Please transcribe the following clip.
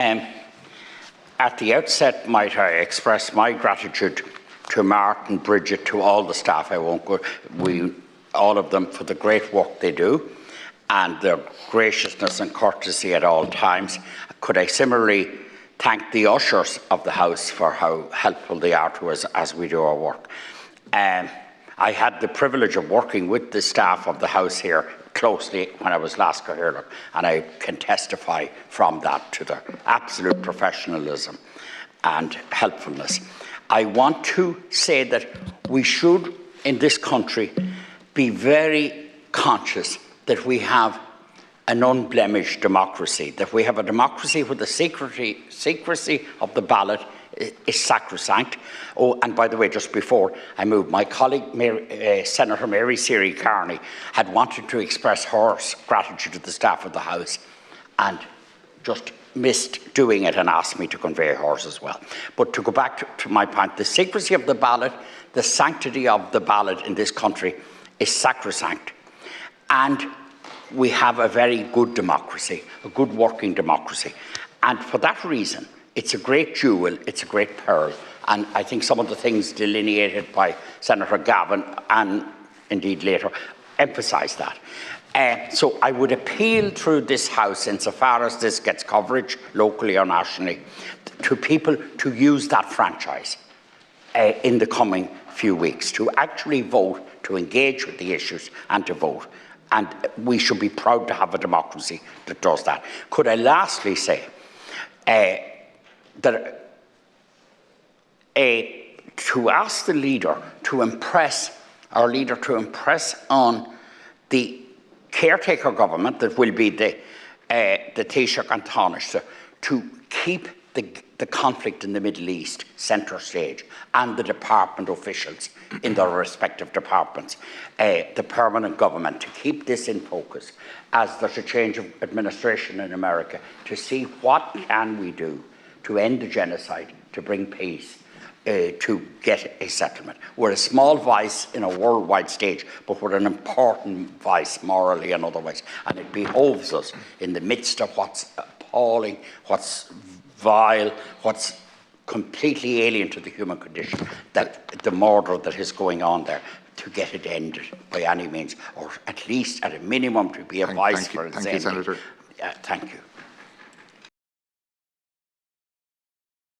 At the outset, might I express my gratitude to Mark and Bridget, to all the staff. I won't go, all of them, for the great work they do and their graciousness and courtesy at all times. Could I similarly thank the ushers of the House for how helpful they are to us as we do our work. I had the privilege of working with the staff of the House here closely when I was last here, and I can testify from that to their absolute professionalism and helpfulness. I want to say that we should, in this country, be very conscious that we have an unblemished democracy, that we have a democracy where the secrecy of the ballot is sacrosanct. Oh, and by the way, just before I move, my colleague, Senator Mary Siri Carney, had wanted to express her gratitude to the staff of the House and just missed doing it and asked me to convey hers as well. But to go back to my point, the secrecy of the ballot, the sanctity of the ballot in this country is sacrosanct. And we have a very good democracy, a good working democracy. And for that reason, it's a great jewel, it's a great pearl. And I think some of the things delineated by Senator Gavin, and indeed later, emphasise that. So I would appeal through this House, insofar as this gets coverage locally or nationally, to people to use that franchise in the coming few weeks, to actually vote, to engage with the issues and to vote. And we should be proud to have a democracy that does that. Could I lastly say that to ask the leader to impress, our leader to impress on the caretaker government that will be the Taoiseach and Taoiseach to keep the conflict in the Middle East centre stage, and the department officials in their respective departments, the permanent government, to keep this in focus as there's a change of administration in America, to see what can we do to end the genocide, to bring peace, to get a settlement. We're a small voice in a worldwide stage, but we're an important voice morally and otherwise. And it behoves us, in the midst of what's appalling, what's vile, what's completely alien to the human condition, that the murder that is going on there, to get it ended by any means, or at least at a minimum to be a voice for its ending. Thank you, Senator. Thank you.